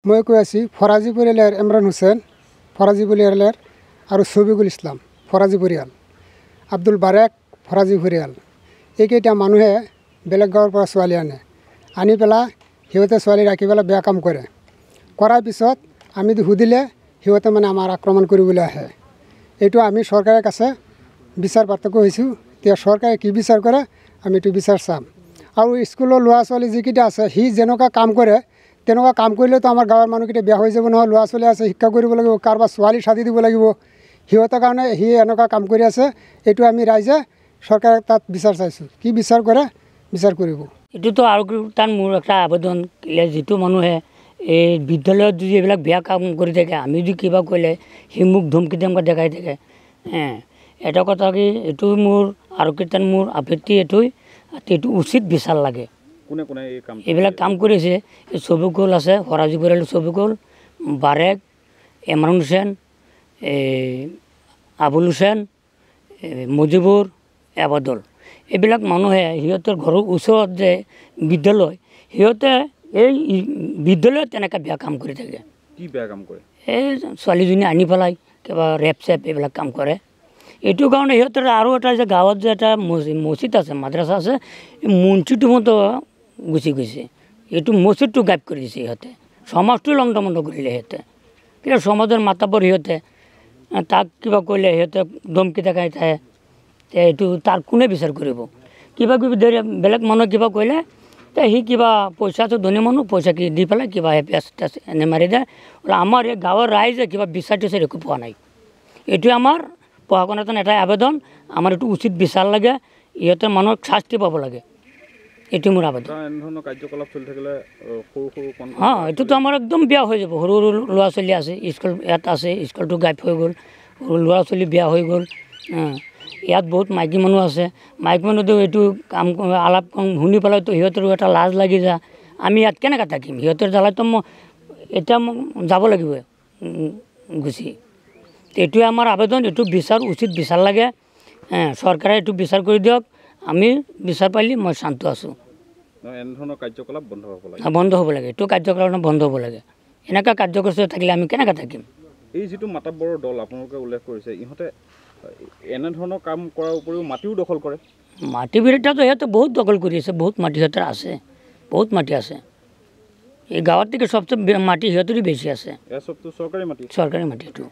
মই কৈ আছি ফৰাজি পৰিয়ালৰ ইমৰান হুছেইন ফৰাজি পৰিয়ালৰ আৰু ছবিকুল ইছলাম ফৰাজি পৰিয়াল আব্দুল বাৰেক ফৰাজি পৰিয়াল এইকেইটা মানুহে বেলেগ গাঁৱৰ পৰা ছোৱালী আনি পেলাই সিহঁতে ছোৱালী ৰাখি পেলাই বেয়া কাম কৰে কৰাৰ পিছত আমি সুধিলে সিহঁতে মানে আমাৰ আক্ৰমণ কৰিবলৈ আহে এইটো আমি চৰকাৰৰ কাছে বিচাৰ পাৰ্থক্য হৈছোঁ এতিয়া চৰকাৰে কি বিচাৰ কৰে আমি এইটো বিচাৰ চাম আৰু স্কুলৰ ল'ৰা ছোৱালী যিকেইটা আছে সি যেনেকুৱা কাম কৰে তেনেকুৱা কাম কৰিলেতো আমাৰ গাঁৱৰ মানুহকেইটা বেয়া হৈ যাব নহয় ল'ৰা ছোৱালী আছে শিক্ষা কৰিব লাগিব কাৰোবাৰ ছোৱালী ছাতি দিব লাগিব সিহঁতৰ কাৰণে সি এনেকুৱা কাম কৰি আছে এইটো আমি ৰাইজে চৰকাৰে তাত বিচাৰ চাইছোঁ কি বিচাৰ কৰে বিচাৰ কৰিব এইটোতো আৰু তাৰ মোৰ এটা আবেদন যিটো মানুহে এই বিদ্যালয়ত যদি এইবিলাক বেয়া কাম কৰি থাকে আমি যদি কিবা কৰিলে সি মোক ধমকি দেখাই থাকে এটা কথা কি এইটো মোৰ আৰু কেইটান মোৰ আপত্তি এইটো উচিত বিচাৰ লাগে কোনে কোনে এই কাম এইবিলাক কাম কৰিছে এই ছবিকুল আছে ফৰাজি পৰিয়ালৰ ছবিকুল বাৰেক ইমৰান হুছেইন আবুল হুছেইন মুজিবুৰ আবাদুল এইবিলাক মানুহে সিহঁতৰ ঘৰৰ ওচৰত যে বিদ্যালয় সিহঁতে এই বিদ্যালয়ত তেনেকৈ বেয়া কাম কৰি থাকে কি বেয়া কাম কৰে এই ছোৱালীজনী আনি পেলাই কিবা ৰেপ চেপ এইবিলাক কাম কৰে এইটো কাৰণে সিহঁতৰ আৰু এটা যে গাঁৱত যে এটা মছজিদ আছে মাদ্ৰাছা আছে এই মছজিদটো মতো গুচি গৈছে এইটো মছজিদটো গাইব কৰি দিছে সিহঁতে সমাজটো লণ্ডমণ্ড কৰিলে সিহঁতে কিবা সমাজৰ মাতাবৰ সিহঁতে তাক কিবা কৰিলে সিহঁতে ধমকি দেখাই থাকে এইটো তাৰ কোনে বিচাৰ কৰিব কিবা কিবি বেলেগ মানুহে কিবা কৰিলে তে সি কিবা পইচাটো ধনী মানুহ পইচা কি দি পেলাই কিবা হেপিয়াছ এনে মাৰি দিয়ে বোলে আমাৰ এই গাঁৱৰ ৰাইজে কিবা বিচাৰ টিচাৰ একো পোৱা নাই এইটোৱে আমাৰ প্ৰশাসনৰ এটাই আবেদন আমাৰ এইটো উচিত বিচাৰ লাগে ইহঁতে মানুহক শাস্তি পাব লাগে এইটো মোৰ আবেদন এনেধৰণৰ কাৰ্যকলাপ চলি থাকিলে সৰু এইটোতো আমাৰ একদম বেয়া হৈ যাব সৰু সৰু ল'ৰা ছোৱালী আছে স্কুল ইয়াত আছে স্কুলটো গাইব হৈ গ'ল সৰু ল'ৰা ছোৱালী বেয়া হৈ গ'ল ইয়াত বহুত মাইকী মানুহ আছে মাইকী মানুহটো এইটো কাম আলাপ শুনি পেলাইতো সিহঁতৰো এটা লাজ লাগি যায় আমি ইয়াত কেনেকৈ থাকিম সিহঁতৰ জ্বালাতো মই এতিয়া মোক যাব লাগিব গুচি এইটোৱে আমাৰ আবেদন এইটো বিচাৰ উচিত বিচাৰ লাগে চৰকাৰে এইটো বিচাৰ কৰি দিয়ক আমি বিচাৰ পালি মই শান্ত আছোঁ এনেধৰণৰ কাৰ্যকলাপ বন্ধ হ'ব লাগে বন্ধ হ'ব লাগে এইটো কাৰ্যকলাপ বন্ধ হ'ব লাগে এনেকুৱা কাৰ্যকলাপ থাকিলে আমি কেনেকৈ থাকিম এই যিটো মাতাব্বৰৰ দল আপোনালোকে উল্লেখ কৰিছে ইহঁতে এনেধৰণৰ কাম কৰাৰ উপৰিও মাটিও দখল কৰে মাটি বিৰোধটো সিহঁতে বহুত দখল কৰি আছে বহুত মাটি সিহঁতৰ আছে বহুত মাটি আছে এই গাঁৱত থেকে সবচেয়ে মাটি সিহঁতৰই বেছি আছে এয়া চবটো চৰকাৰী মাটি এইটো